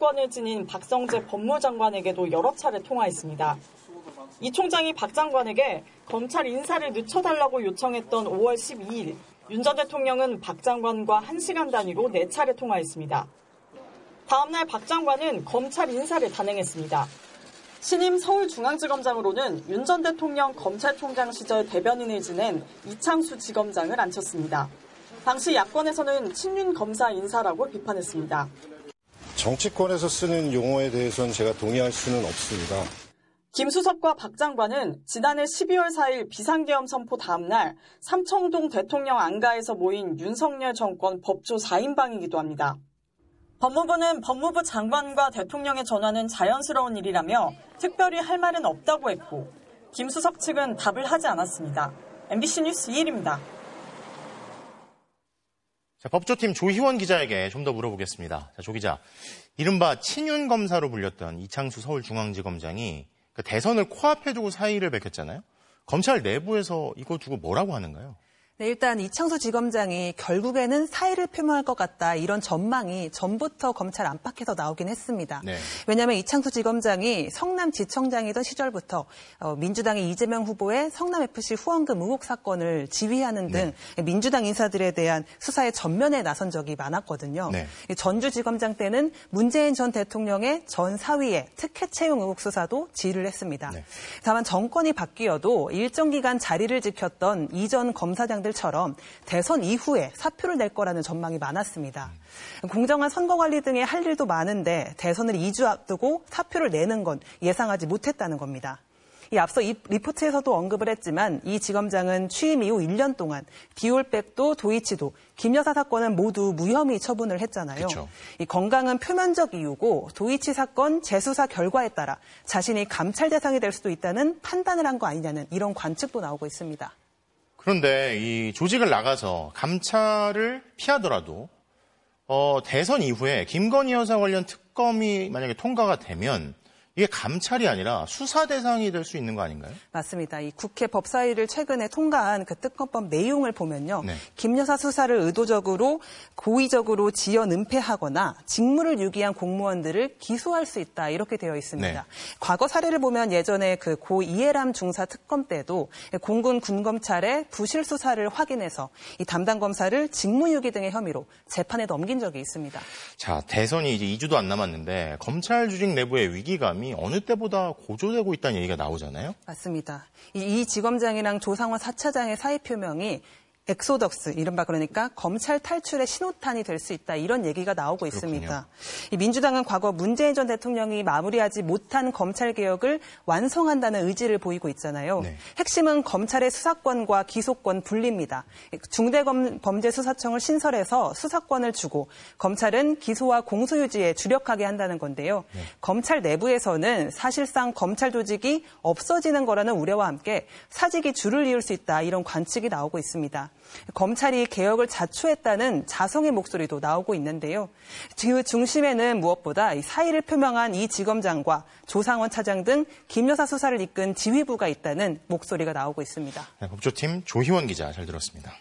수사권을 지닌 박성재 법무장관에게도 여러 차례 통화했습니다. 이 총장이 박 장관에게 검찰 인사를 늦춰달라고 요청했던 5월 12일, 윤 전 대통령은 박 장관과 1시간 단위로 4차례 통화했습니다. 다음 날 박 장관은 검찰 인사를 단행했습니다. 신임 서울중앙지검장으로는 윤 전 대통령 검찰총장 시절 대변인을 지낸 이창수 지검장을 앉혔습니다. 당시 야권에서는 친윤 검사 인사라고 비판했습니다. 정치권에서 쓰는 용어에 대해서는 제가 동의할 수는 없습니다. 김 수석과 박 장관은 지난해 12월 4일 비상계엄 선포 다음 날 삼청동 대통령 안가에서 모인 윤석열 정권 법조 4인방이기도 합니다. 법무부는 법무부 장관과 대통령의 전화는 자연스러운 일이라며 특별히 할 말은 없다고 했고, 김 수석 측은 답을 하지 않았습니다. MBC 뉴스 이혜리입니다. 자, 법조팀 조희원 기자에게 좀 더 물어보겠습니다. 자, 조 기자, 이른바 친윤 검사로 불렸던 이창수 서울중앙지검장이 그 대선을 코앞에 두고 사의를 밝혔잖아요. 검찰 내부에서 이거 두고 뭐라고 하는가요? 네, 일단 이창수 지검장이 결국에는 사의를 표명할 것 같다, 이런 전망이 전부터 검찰 안팎에서 나오긴 했습니다. 네. 왜냐하면 이창수 지검장이 성남지청장이던 시절부터 민주당의 이재명 후보의 성남FC 후원금 의혹 사건을 지휘하는 등 민주당 인사들에 대한 수사에 전면에 나선 적이 많았거든요. 네. 전주지검장 때는 문재인 전 대통령의 전 사위의 특혜 채용 의혹 수사도 지휘를 했습니다. 네. 다만 정권이 바뀌어도 일정 기간 자리를 지켰던 이전 검사장들 처럼 대선 이후에 사표를 낼 거라는 전망이 많았습니다. 공정한 선거 관리 등의 할 일도 많은데 대선을 2주 앞두고 사표를 내는 건 예상하지 못했다는 겁니다. 이 앞서 이 리포트에서도 언급을 했지만 이 지검장은 취임 이후 1년 동안 비올백도 도이치도 김 여사 사건은 모두 무혐의 처분을 했잖아요. 그쵸. 이 건강은 표면적 이유고 도이치 사건 재수사 결과에 따라 자신이 감찰 대상이 될 수도 있다는 판단을 한 거 아니냐는 이런 관측도 나오고 있습니다. 그런데 이 조직을 나가서 감찰을 피하더라도 대선 이후에 김건희 여사 관련 특검이 만약에 통과가 되면 이게 감찰이 아니라 수사 대상이 될 수 있는 거 아닌가요? 맞습니다. 이 국회 법사위를 최근에 통과한 그 특검법 내용을 보면요. 네. 김 여사 수사를 의도적으로 고의적으로 지연 은폐하거나 직무를 유기한 공무원들을 기소할 수 있다, 이렇게 되어 있습니다. 네. 과거 사례를 보면 예전에 그 고 이해람 중사 특검 때도 공군 군검찰의 부실 수사를 확인해서 이 담당 검사를 직무유기 등의 혐의로 재판에 넘긴 적이 있습니다. 자, 대선이 이제 2주도 안 남았는데 검찰 조직 내부의 위기감이 어느 때보다 고조되고 있다는 얘기가 나오잖아요. 맞습니다. 이 지검장이랑 조상원 4차장의 사의 표명이 엑소덕스, 이른바 그러니까 검찰 탈출의 신호탄이 될 수 있다, 이런 얘기가 나오고 있습니다. 이 민주당은 과거 문재인 전 대통령이 마무리하지 못한 검찰개혁을 완성한다는 의지를 보이고 있잖아요. 네. 핵심은 검찰의 수사권과 기소권 분리입니다. 중대범죄수사청을 신설해서 수사권을 주고 검찰은 기소와 공소유지에 주력하게 한다는 건데요. 네. 검찰 내부에서는 사실상 검찰 조직이 없어지는 거라는 우려와 함께 사직이 줄을 이을 수 있다, 이런 관측이 나오고 있습니다. 검찰이 개혁을 자초했다는 자성의 목소리도 나오고 있는데요. 그 중심에는 무엇보다 사의를 표명한 이 지검장과 조상원 차장 등 김 여사 수사를 이끈 지휘부가 있다는 목소리가 나오고 있습니다. 네, 법조팀 조희원 기자 잘 들었습니다.